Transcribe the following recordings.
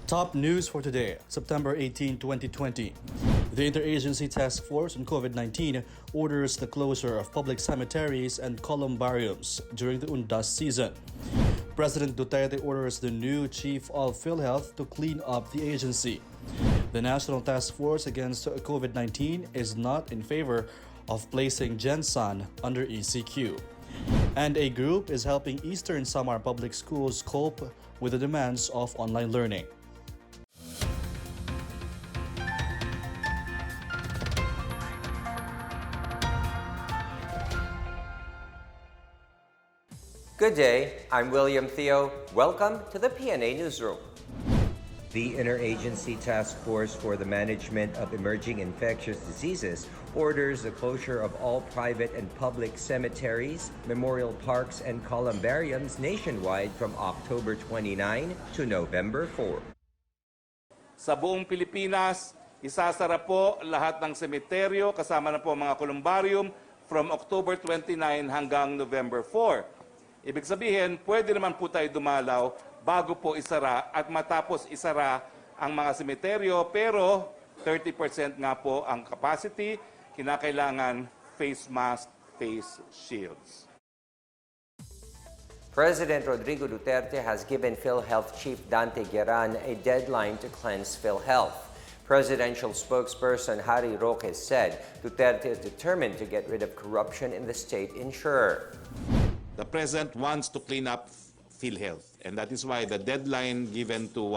Top news for today, September 18, 2020. The Interagency Task Force on COVID-19 orders the closure of public cemeteries and columbariums during the Undas season. President Duterte orders the new chief of Philhealth to clean up the agency. The National Task Force against COVID-19 is not in favor of placing Gensan under ECQ. And a group is helping Eastern Samar public schools cope with the demands of online learning. Good day, I'm William Theo. Welcome to the PNA Newsroom. The Interagency Task Force for the Management of Emerging Infectious Diseases orders the closure of all private and public cemeteries, memorial parks, and columbariums nationwide from October 29 to November 4. Sa buong Pilipinas, isasara po lahat ng semeteryo kasama na po mga columbarium from October 29 hanggang November 4. Ibig sabihin, pwede naman po tayo dumalaw bago po isara at matapos isara ang mga semeteryo, pero 30% nga po ang capacity, kinakailangan face mask, face shields. President Rodrigo Duterte has given Philhealth Chief Dante Gierran a deadline to cleanse Philhealth. Presidential spokesperson Harry Roque said Duterte is determined to get rid of corruption in the state insurer. The President wants to clean up Philhealth, and that is why the deadline given to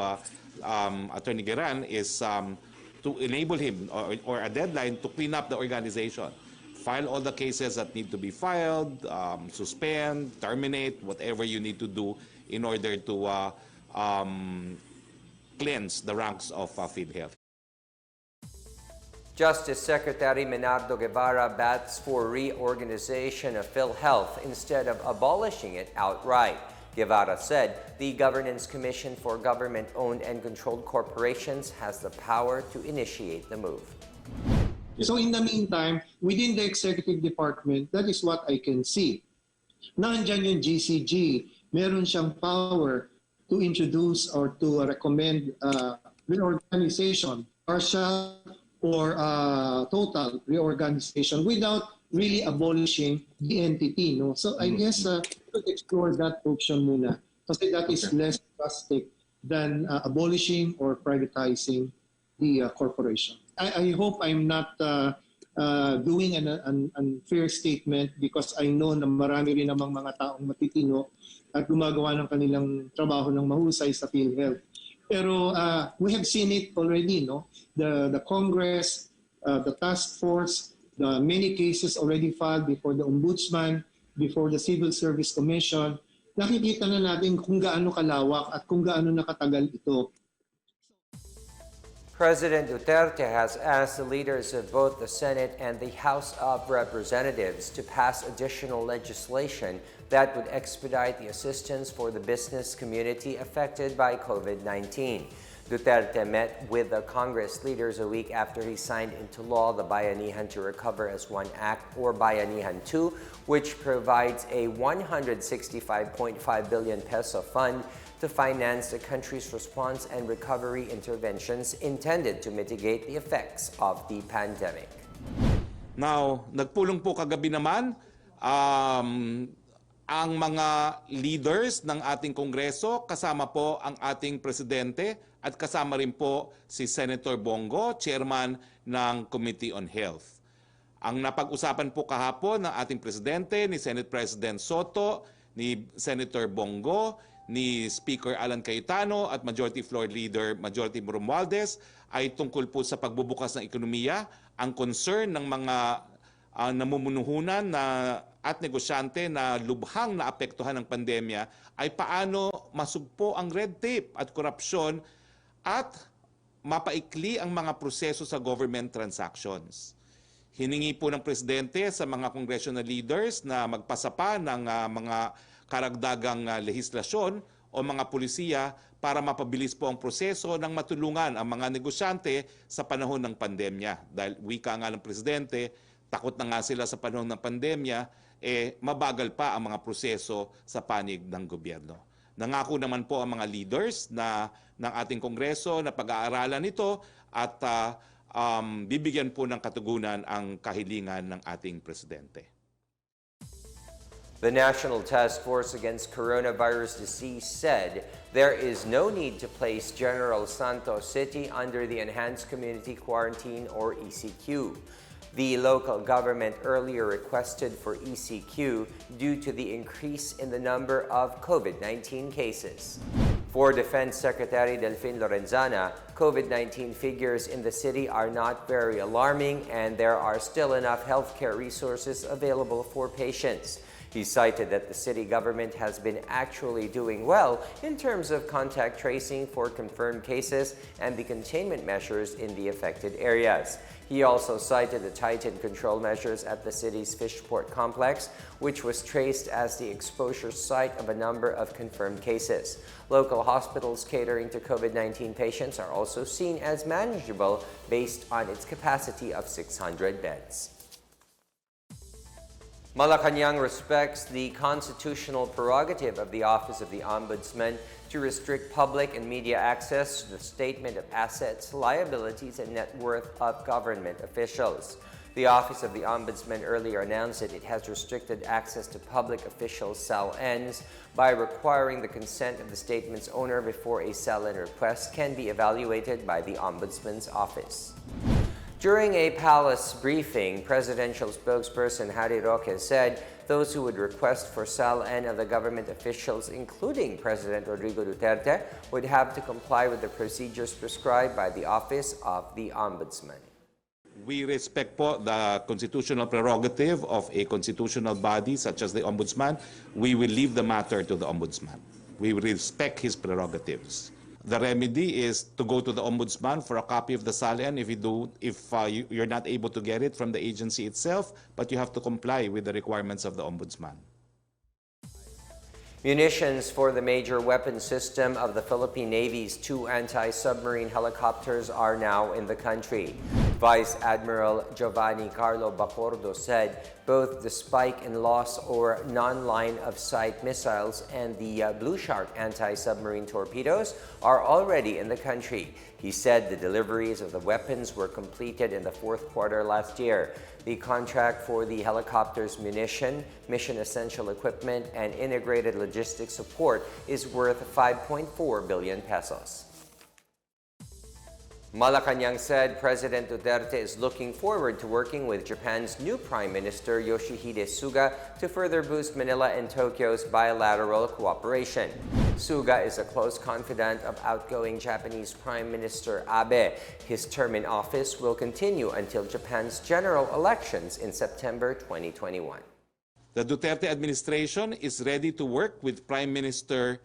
Attorney Gierran is to enable him, or a deadline to clean up the organization. File all the cases that need to be filed, suspend, terminate, whatever you need to do in order to cleanse the ranks of Philhealth. Justice Secretary Menardo Guevarra bats for reorganization of Philhealth instead of abolishing it outright. Guevarra said the Governance Commission for Government-Owned and Controlled Corporations has the power to initiate the move. So in the meantime, within the executive department, that is what I can see. Nandiyan yung GCG, meron siyang power to introduce or to recommend reorganization, partial or total reorganization without really abolishing the entity. No? So I guess we could explore that option muna kasi that is less drastic than abolishing or privatizing the corporation. I hope I'm not doing an unfair statement because I know na marami rin namang mga taong matitino at gumagawa ng kanilang trabaho ng mahusay sa PhilHealth. Pero we have seen it already, no? The Congress, the task force, the many cases already filed before the ombudsman, before the Civil Service Commission. Nakikita na natin kung gaano kalawak at kung gaano nakatagal ito. President Duterte has asked the leaders of both the Senate and the House of Representatives to pass additional legislation that would expedite the assistance for the business community affected by COVID-19. Duterte met with the Congress leaders a week after he signed into law the Bayanihan to Recover as One Act, or Bayanihan 2, which provides a 165.5 billion peso fund to finance the country's response and recovery interventions intended to mitigate the effects of the pandemic. Now, nagpulong po kagabi naman ang mga leaders ng ating Kongreso, kasama po ang ating Presidente at kasama rin po si Senator Bongo, Chairman ng Committee on Health. Ang napag-usapan po kahapon ng ating Presidente, ni Senate President Soto, ni Senator Bongo, ni Speaker Alan Cayetano at Majority Floor Leader Majority Romualdez ay tungkol po sa pagbubukas ng ekonomiya, ang concern ng mga namumunuhunan at negosyante na lubhang naapektuhan ng pandemya ay paano masugpo ang red tape at korupsyon at mapaikli ang mga proseso sa government transactions. Hiningi po ng Presidente sa mga congressional leaders na magpasa pa ng mga karagdagang lehislasyon o mga pulisiya para mapabilis po ang proseso ng matulungan ang mga negosyante sa panahon ng pandemya. Dahil wika nga ng Presidente, takot na nga sila sa panahon ng pandemya, mabagal pa ang mga proseso sa panig ng gobyerno. Nangako naman po ang mga leaders ng ating Kongreso na pag-aaralan ito at bibigyan po ng katugunan ang kahilingan ng ating Presidente. The National Task Force Against Coronavirus Disease said there is no need to place General Santos City under the Enhanced Community Quarantine or ECQ. The local government earlier requested for ECQ due to the increase in the number of COVID-19 cases. For Defense Secretary Delfin Lorenzana, COVID-19 figures in the city are not very alarming and there are still enough healthcare resources available for patients. He cited that the city government has been actually doing well in terms of contact tracing for confirmed cases and the containment measures in the affected areas. He also cited the tightened control measures at the city's Fishport complex, which was traced as the exposure site of a number of confirmed cases. Local hospitals catering to COVID-19 patients are also seen as manageable based on its capacity of 600 beds. Malacanang respects the constitutional prerogative of the Office of the Ombudsman to restrict public and media access to the statement of assets, liabilities, and net worth of government officials. The Office of the Ombudsman earlier announced that it has restricted access to public official SALNs by requiring the consent of the statement's owner before a SALN request can be evaluated by the Ombudsman's office. During a palace briefing, presidential spokesperson Harry Roque said those who would request for SALN of the government officials, including President Rodrigo Duterte, would have to comply with the procedures prescribed by the Office of the Ombudsman. We respect po the constitutional prerogative of a constitutional body such as the Ombudsman. We will leave the matter to the Ombudsman. We will respect his prerogatives. The remedy is to go to the Ombudsman for a copy of the SALN if you're not able to get it from the agency itself, but you have to comply with the requirements of the Ombudsman. Munitions for the major weapon system of the Philippine Navy's 2 anti-submarine helicopters are now in the country. Vice Admiral Giovanni Carlo Bacordo said both the Spike and Loss or non-line-of-sight missiles and the Blue Shark anti-submarine torpedoes are already in the country. He said the deliveries of the weapons were completed in the fourth quarter last year. The contract for the helicopter's munition, mission essential equipment, and integrated logistics support is worth 5.4 billion pesos. Malacanang said President Duterte is looking forward to working with Japan's new Prime Minister Yoshihide Suga to further boost Manila and Tokyo's bilateral cooperation. Suga is a close confidant of outgoing Japanese Prime Minister Abe. His term in office will continue until Japan's general elections in September 2021. The Duterte administration is ready to work with Prime Minister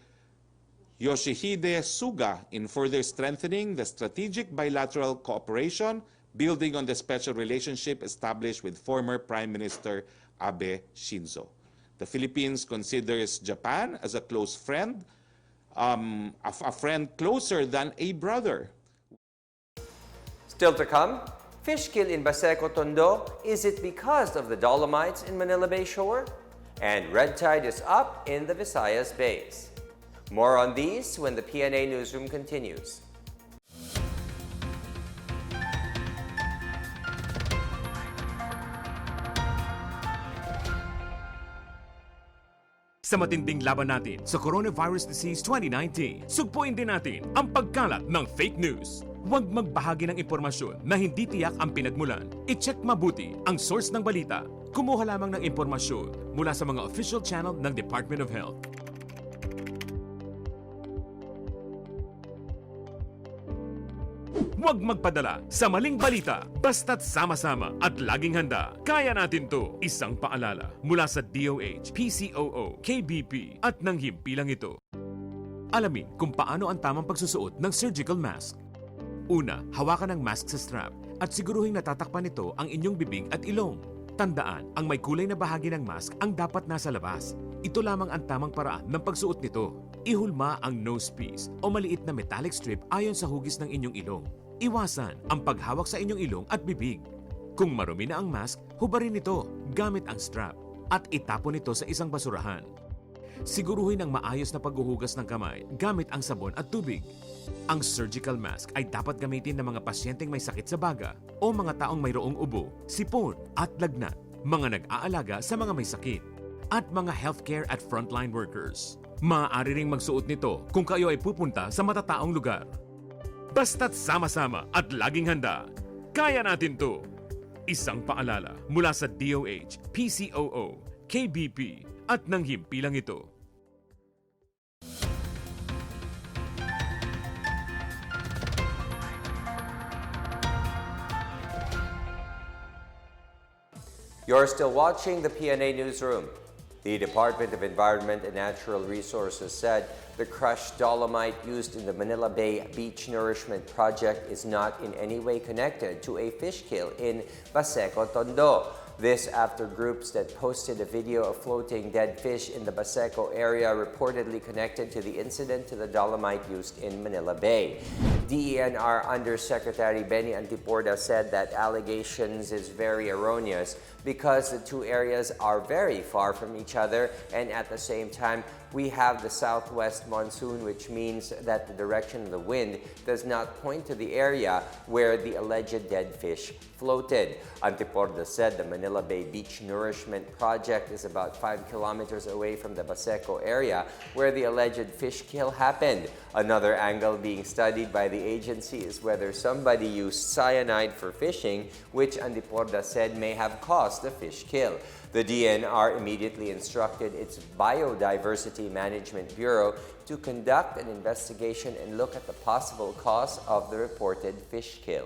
Yoshihide Suga in further strengthening the strategic bilateral cooperation, building on the special relationship established with former Prime Minister Abe Shinzo. The Philippines considers Japan as a close friend, a friend closer than a brother. Still to come, fish kill in Baseco, Tondo. Is it because of the dolomites in Manila Bay shore? And red tide is up in the Visayas Bays. More on these when the PNA Newsroom continues. Sa matinding laban natin sa Coronavirus Disease 2019, sugpuin din natin ang pagkalat ng fake news. Huwag magbahagi ng impormasyon na hindi tiyak ang pinagmulan. I-check mabuti ang source ng balita. Kumuha lamang ng impormasyon mula sa mga official channel ng Department of Health. Huwag magpadala sa maling balita, basta't sama-sama at laging handa. Kaya natin to. Isang paalala mula sa DOH, PCOO, KBP at ng himpilang ito. Alamin kung paano ang tamang pagsusuot ng surgical mask. Una, hawakan ang mask sa strap at siguruhing natatakpan nito ang inyong bibig at ilong. Tandaan, ang may kulay na bahagi ng mask ang dapat nasa labas. Ito lamang ang tamang paraan ng pagsuot nito. Ihulma ang nose piece o maliit na metallic strip ayon sa hugis ng inyong ilong. Iwasan ang paghawak sa inyong ilong at bibig. Kung marumi na ang mask, hubarin ito gamit ang strap at itapon ito sa isang basurahan. Siguruhin ang maayos na paghuhugas ng kamay gamit ang sabon at tubig. Ang surgical mask ay dapat gamitin ng mga pasyenteng may sakit sa baga o mga taong mayroong ubo, sipon at lagnat, mga nag-aalaga sa mga may sakit, at mga healthcare at frontline workers. Maaari ring magsuot nito kung kayo ay pupunta sa matataong lugar. Basta't sama-sama at laging handa, kaya natin to! Isang paalala mula sa DOH, PCOO, KBP at ng himpilang ito. You're still watching the PNA Newsroom. The Department of Environment and Natural Resources said the crushed dolomite used in the Manila Bay Beach Nourishment Project is not in any way connected to a fish kill in Baseco, Tondo. This after groups that posted a video of floating dead fish in the Baseco area reportedly connected to the incident to the dolomite used in Manila Bay. DENR Undersecretary Benny Antiporda said that allegations is very erroneous because the two areas are very far from each other, and at the same time we have the southwest monsoon, which means that the direction of the wind does not point to the area where the alleged dead fish floated. Antiporda said the Manila Bay Beach Nourishment Project is about 5 kilometers away from the Baseco area where the alleged fish kill happened. Another angle being studied by the agency is whether somebody used cyanide for fishing, which Antiporda said may have caused the fish kill. The DNR immediately instructed its Biodiversity Management Bureau to conduct an investigation and look at the possible cause of the reported fish kill.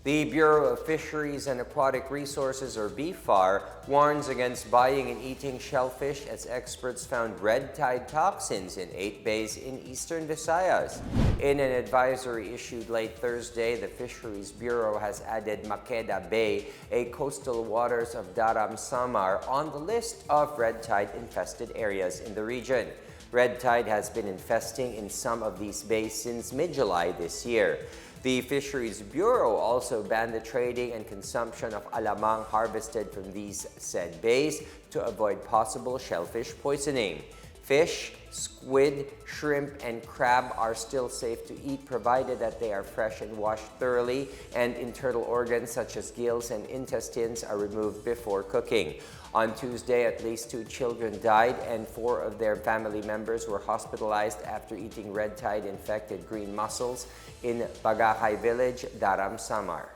The Bureau of Fisheries and Aquatic Resources, or BFAR, warns against buying and eating shellfish as experts found red tide toxins in 8 bays in eastern Visayas. In an advisory issued late Thursday, the Fisheries Bureau has added Maqueda Bay, a coastal waters of Daram Samar, on the list of red tide infested areas in the region. Red tide has been infesting in some of these bays since mid-July this year. The Fisheries Bureau also banned the trading and consumption of alamang harvested from these said bays to avoid possible shellfish poisoning. Fish, squid, shrimp, and crab are still safe to eat provided that they are fresh and washed thoroughly, and internal organs such as gills and intestines are removed before cooking. On Tuesday, at least 2 children died and 4 of their family members were hospitalized after eating red tide infected green mussels in Bagakay Village, Daram, Samar.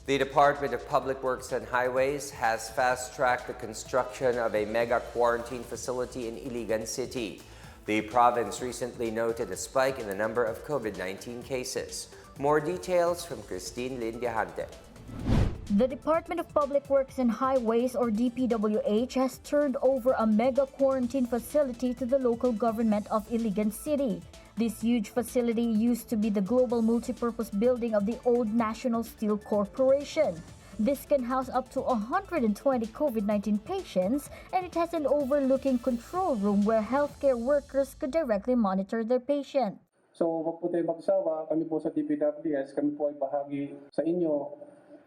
The Department of Public Works and Highways has fast-tracked the construction of a mega quarantine facility in Iligan City. The province recently noted a spike in the number of COVID-19 cases. More details from Christine Lindiahante. The Department of Public Works and Highways, or DPWH, has turned over a mega quarantine facility to the local government of Iligan City. This huge facility used to be the global multipurpose building of the old National Steel Corporation. This can house up to 120 COVID-19 patients, and it has an overlooking control room where healthcare workers could directly monitor their patient. So, wag po tayo magsawa. Kami po sa DPWH, kami po ay bahagi sa inyo.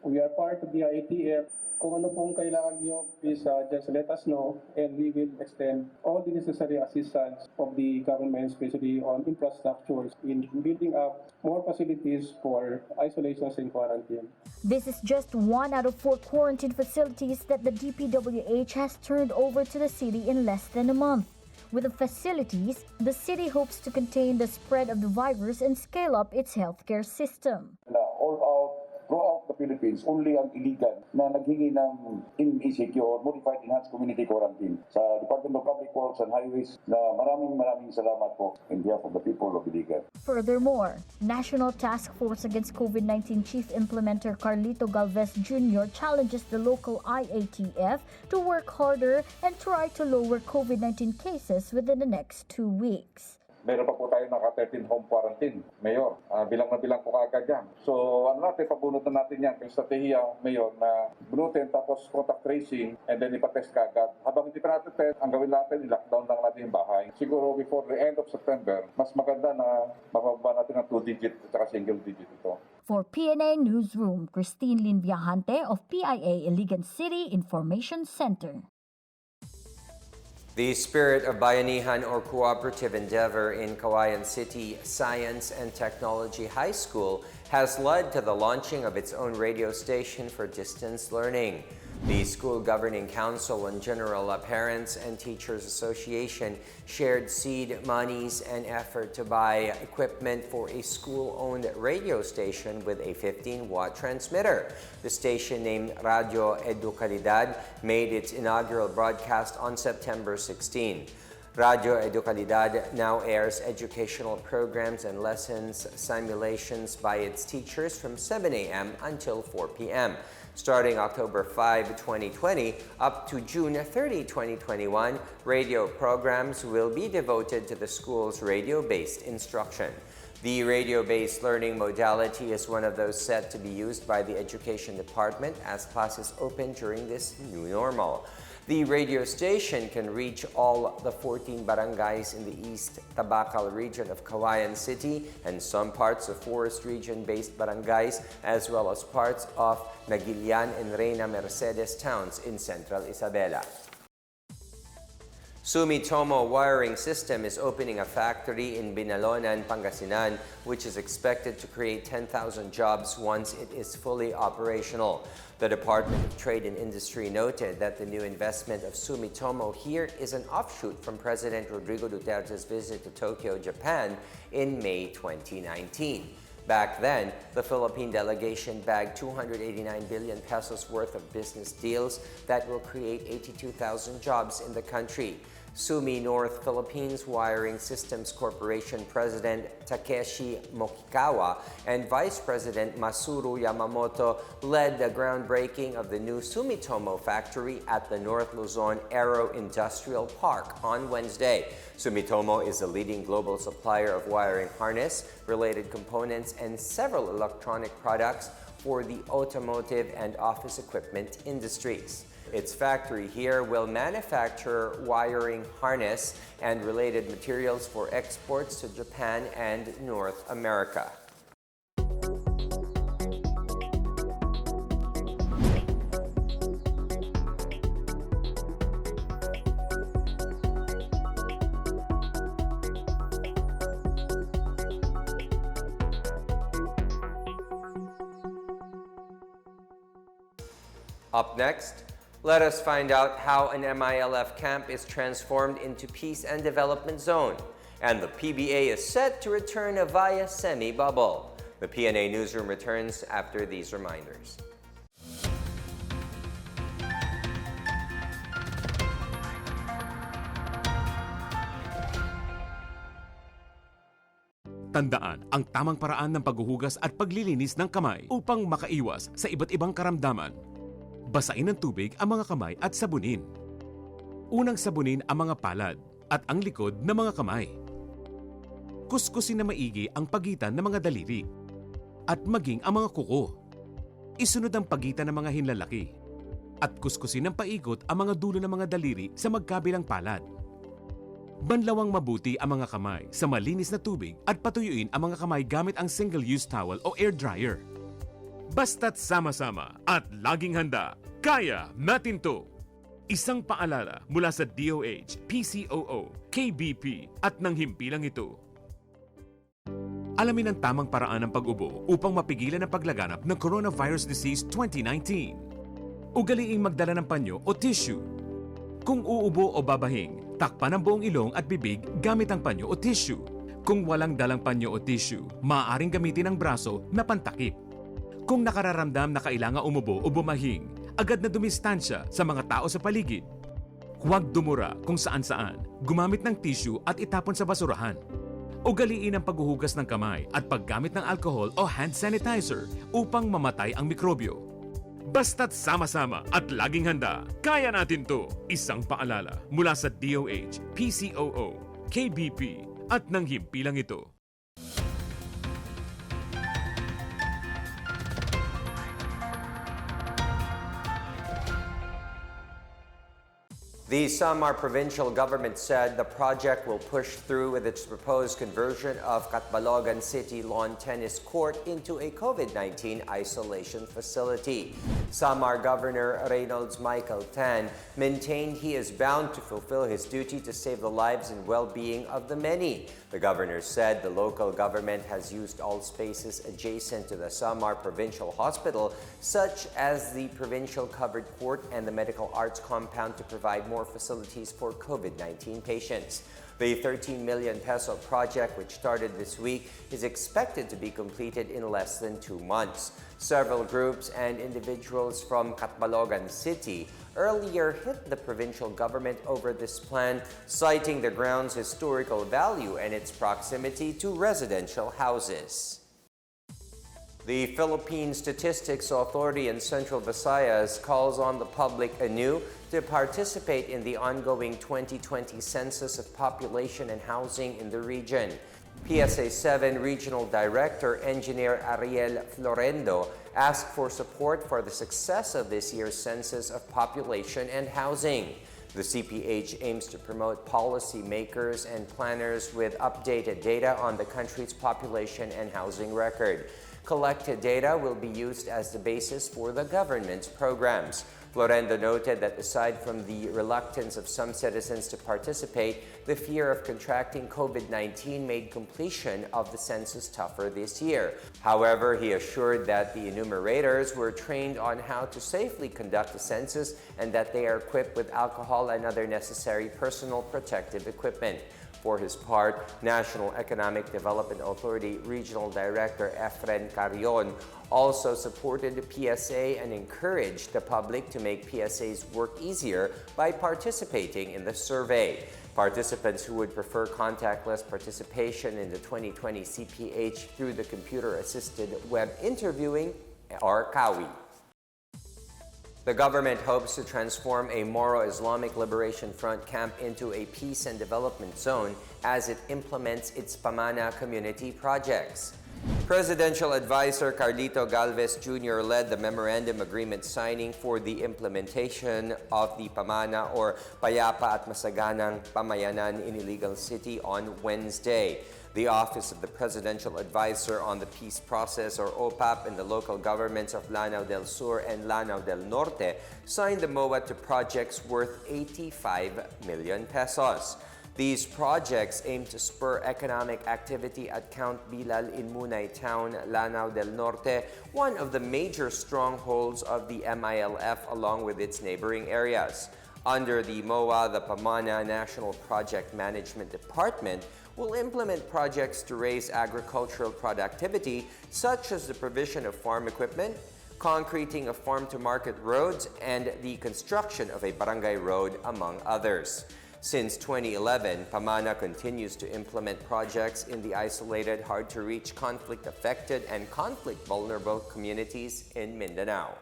We are part of the IATF. Kung ano pong kailangan nyo, please just let us know, and we will extend all the necessary assistance of the government, especially on infrastructures in building up more facilities for isolations and quarantine. This is just 1 out of 4 quarantine facilities that the DPWH has turned over to the city in less than a month. With the facilities, the city hopes to contain the spread of the virus and scale up its healthcare system. All out throughout the Philippines, only ang Iligan na naghingi ng MECQ or Modified Enhanced Community Quarantine sa Department of Public Works and Highways na maraming salamat po in behalf of the people of Iligan. Furthermore, National Task Force Against COVID-19 Chief Implementer Carlito Galvez Jr. challenges the local IATF to work harder and try to lower COVID-19 cases within the next 2 weeks. Meron pa po tayo naka-13 home quarantine, Mayor. Bilang na bilang po kaagad yan. So, pabunutan natin yan. Yung strategiya, Mayor, na bunutin tapos contact tracing and then ipatest kaagad. Habang hindi pa natin test, ang gawin natin, i-lockdown lang natin yung bahay. Siguro before the end of September, mas maganda na mababa natin ng 2-digit at single digit ito. For PNA Newsroom, Christine Lindiahante of PIA Iligan City Information Center. The spirit of bayanihan or cooperative endeavor in Cagayan City Science and Technology High School has led to the launching of its own radio station for distance learning. The School Governing Council and General Parents and Teachers Association shared seed monies and effort to buy equipment for a school-owned radio station with a 15-watt transmitter. The station, named Radio Educalidad, made its inaugural broadcast on September 16. Radio Educalidad now airs educational programs and lessons simulations by its teachers from 7 a.m. until 4 p.m. Starting October 5, 2020 up to June 30, 2021, radio programs will be devoted to the school's radio-based instruction. The radio-based learning modality is one of those set to be used by the Education Department as classes open during this new normal. The radio station can reach all the 14 barangays in the East Tabacal region of Cagayan City and some parts of Forest Region-based barangays, as well as parts of Naguilian and Reina Mercedes towns in Central Isabela. Sumitomo Wiring System is opening a factory in Binalonan, Pangasinan, which is expected to create 10,000 jobs once it is fully operational. The Department of Trade and Industry noted that the new investment of Sumitomo here is an offshoot from President Rodrigo Duterte's visit to Tokyo, Japan in May 2019. Back then, the Philippine delegation bagged 289 billion pesos worth of business deals that will create 82,000 jobs in the country. Sumi North Philippines Wiring Systems Corporation President Takeshi Mokikawa and Vice President Masuru Yamamoto led the groundbreaking of the new Sumitomo factory at the North Luzon Aero Industrial Park on Wednesday. Sumitomo is a leading global supplier of wiring harness, related components, and several electronic products for the automotive and office equipment industries. Its factory here will manufacture wiring harness and related materials for exports to Japan and North America. Up next, let us find out how an MILF camp is transformed into Peace and Development Zone, and the PBA is set to return via semi-bubble. The PNA Newsroom returns after these reminders. Tandaan ang tamang paraan ng paghuhugas at paglilinis ng kamay upang makaiwas sa iba't ibang karamdaman. Basain ng tubig ang mga kamay at sabunin. Unang sabunin ang mga palad at ang likod ng mga kamay. Kuskusin na maigi ang pagitan ng mga daliri at maging ang mga kuko. Isunod ang pagitan ng mga hinlalaki at kuskusin ng paikot ang mga dulo ng mga daliri sa magkabilang palad. Banlawang mabuti ang mga kamay sa malinis na tubig at patuyuin ang mga kamay gamit ang single-use towel o air dryer. Basta't sama-sama at laging handa, kaya natin to! Isang paalala mula sa DOH, PCOO, KBP at ng himpilang ito. Alamin ang tamang paraan ng pag-ubo upang mapigilan ang paglaganap ng Coronavirus Disease 2019. Ugaliing magdala ng panyo o tissue. Kung uubo o babahing, takpan ang buong ilong at bibig gamit ang panyo o tissue. Kung walang dalang panyo o tissue, maaaring gamitin ang braso na pantakip. Kung nakararamdam na kailangan umubo o bumahing, agad na dumistansya sa mga tao sa paligid. Huwag dumura kung saan-saan, gumamit ng tissue at itapon sa basurahan. Ugaliin ang paghuhugas ng kamay at paggamit ng alcohol o hand sanitizer upang mamatay ang mikrobyo. Basta't sama-sama at laging handa, kaya natin to! Isang paalala mula sa DOH, PCOO, KBP at ng himpilang ito. The Samar provincial government said the project will push through with its proposed conversion of Iligan City lawn tennis court into a COVID-19 isolation facility. Samar Governor Reynolds Michael Tan maintained he is bound to fulfill his duty to save the lives and well-being of the many. The governor said the local government has used all spaces adjacent to the Samar Provincial Hospital, such as the provincial covered court and the medical arts compound, to provide more facilities for COVID-19 patients. The 13 million peso project, which started this week, is expected to be completed in less than 2 months. Several groups and individuals from Iligan City earlier hit the provincial government over this plan, citing the ground's historical value and its proximity to residential houses. The Philippine Statistics Authority in Central Visayas calls on the public anew to participate in the ongoing 2020 Census of Population and Housing in the region. PSA 7 Regional Director Engineer Ariel Florendo asked for support for the success of this year's Census of Population and Housing. The CPH aims to promote policy makers and planners with updated data on the country's population and housing record. Collected data will be used as the basis for the government's programs. Florendo noted that aside from the reluctance of some citizens to participate, the fear of contracting COVID-19 made completion of the census tougher this year. However, he assured that the enumerators were trained on how to safely conduct the census and that they are equipped with alcohol and other necessary personal protective equipment. For his part, National Economic Development Authority Regional Director Efren Carrion also supported the PSA and encouraged the public to make PSA's work easier by participating in the survey. Participants who would prefer contactless participation in the 2020 CPH through the computer-assisted web interviewing are CAWI. The government hopes to transform a Moro Islamic Liberation Front camp into a peace and development zone as it implements its Pamana community projects. Presidential advisor Carlito Galvez Jr. led the memorandum agreement signing for the implementation of the Pamana or Payapa at Masaganang Pamayanan in Iligan City on Wednesday. The Office of the Presidential Advisor on the Peace Process, or OPAP, and the local governments of Lanao del Sur and Lanao del Norte signed the MOA to projects worth 85 million pesos. These projects aim to spur economic activity at Count Bilal in Munay Town, Lanao del Norte, one of the major strongholds of the MILF along with its neighboring areas. Under the MOA, the Pamana National Project Management Department will implement projects to raise agricultural productivity, such as the provision of farm equipment, concreting of farm-to-market roads, and the construction of a barangay road, among others. Since 2011, Pamana continues to implement projects in the isolated, hard-to-reach, conflict-affected, and conflict-vulnerable communities in Mindanao.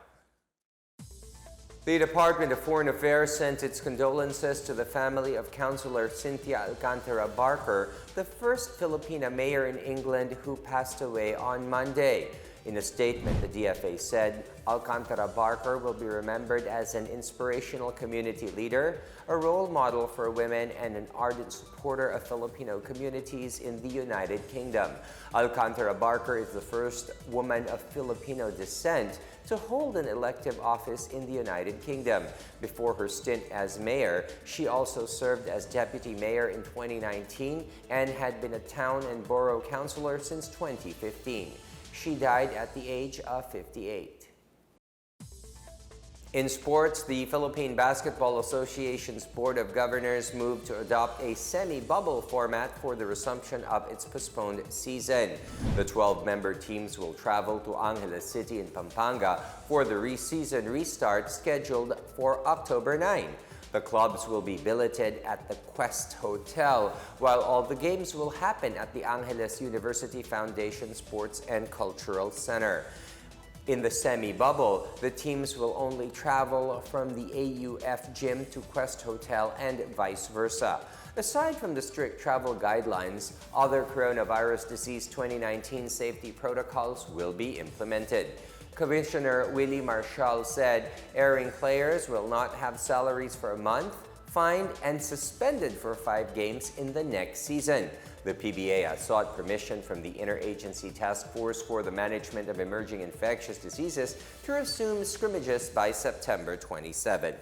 The Department of Foreign Affairs sent its condolences to the family of Councilor Cynthia Alcantara Barker, the first Filipina mayor in England who passed away on Monday. In a statement, the DFA said Alcantara Barker will be remembered as an inspirational community leader, a role model for women, and an ardent supporter of Filipino communities in the United Kingdom. Alcantara Barker is the first woman of Filipino descent to hold an elective office in the United Kingdom. Before her stint as mayor, she also served as deputy mayor in 2019 and had been a town and borough councilor since 2015. She died at the age of 58. In sports, the Philippine Basketball Association's Board of Governors moved to adopt a semi-bubble format for the resumption of its postponed season. The 12-member teams will travel to Angeles City in Pampanga for the season restart scheduled for October 9. The clubs will be billeted at the Quest Hotel, while all the games will happen at the Angeles University Foundation Sports and Cultural Center. In the semi-bubble, the teams will only travel from the AUF gym to Quest Hotel and vice versa. Aside from the strict travel guidelines, other coronavirus disease 2019 safety protocols will be implemented. Commissioner Willie Marshall said erring players will not have salaries for a month, fined, and suspended for 5 games in the next season. The PBA has sought permission from the Interagency Task Force for the Management of Emerging Infectious Diseases to resume scrimmages by September 27.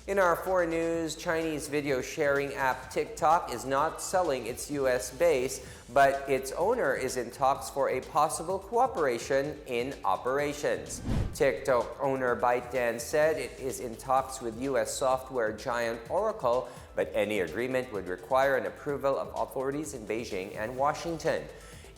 In our foreign news, Chinese video sharing app TikTok is not selling its U.S. base, but its owner is in talks for a possible cooperation in operations. TikTok owner ByteDance said it is in talks with U.S. software giant Oracle, but any agreement would require an approval of authorities in Beijing and Washington.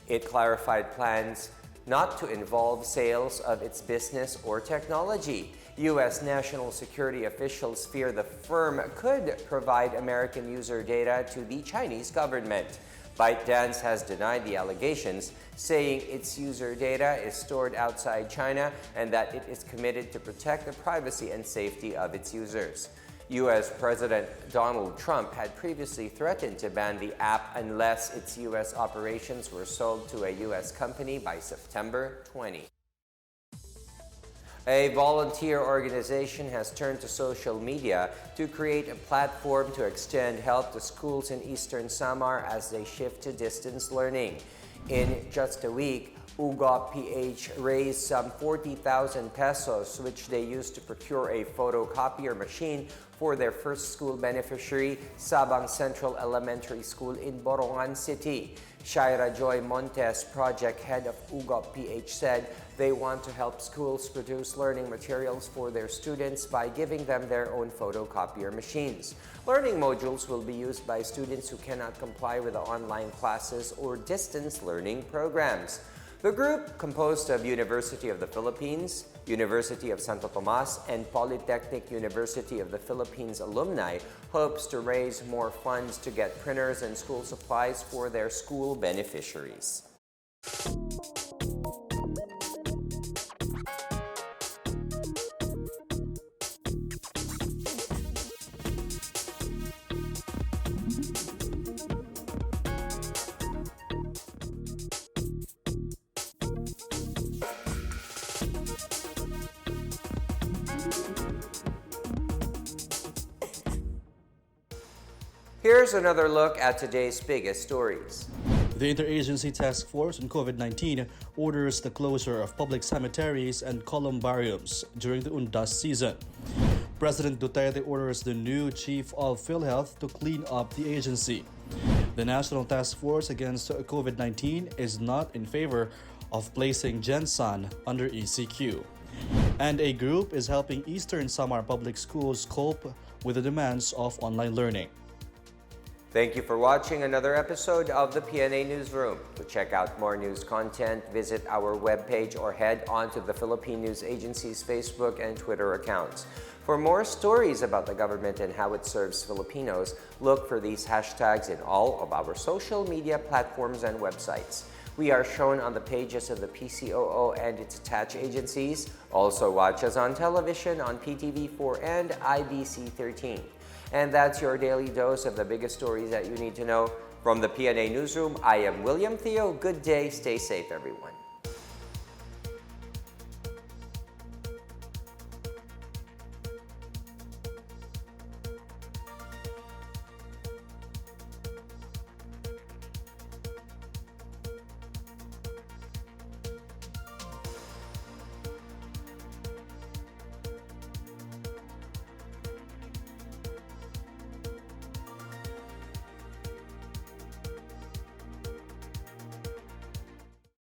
It clarified plans not to involve sales of its business or technology. U.S. national security officials fear the firm could provide American user data to the Chinese government. ByteDance has denied the allegations, saying its user data is stored outside China and that it is committed to protect the privacy and safety of its users. U.S. President Donald Trump had previously threatened to ban the app unless its U.S. operations were sold to a U.S. company by September 20. A volunteer organization has turned to social media to create a platform to extend help to schools in eastern Samar as they shift to distance learning. In just a week, UGA-PH raised some 40,000 pesos, which they used to procure a photocopier machine for their first school beneficiary, Sabang Central Elementary School in Iligan City. Shaira Joy Montes, project head of UGA-PH, said they want to help schools produce learning materials for their students by giving them their own photocopier machines. Learning modules will be used by students who cannot comply with the online classes or distance learning programs. The group, composed of University of the Philippines, University of Santo Tomas, and Polytechnic University of the Philippines alumni, hopes to raise more funds to get printers and school supplies for their school beneficiaries. Here's another look at today's biggest stories. The Interagency Task Force on COVID-19 orders the closure of public cemeteries and columbariums during the Undas season. President Duterte orders the new chief of Philhealth to clean up the agency. The National Task Force against COVID-19 is not in favor of placing Gensan under ECQ. And a group is helping Eastern Samar Public Schools cope with the demands of online learning. Thank you for watching another episode of the PNA Newsroom. To check out more news content, visit our webpage or head on to the Philippine News Agency's Facebook and Twitter accounts. For more stories about the government and how it serves Filipinos, look for these hashtags in all of our social media platforms and websites. We are shown on the pages of the PCOO and its attached agencies. Also watch us on television on PTV4 and IBC 13. And that's your daily dose of the biggest stories that you need to know. From the PNA Newsroom, I am William Theo. Good day. Stay safe, everyone.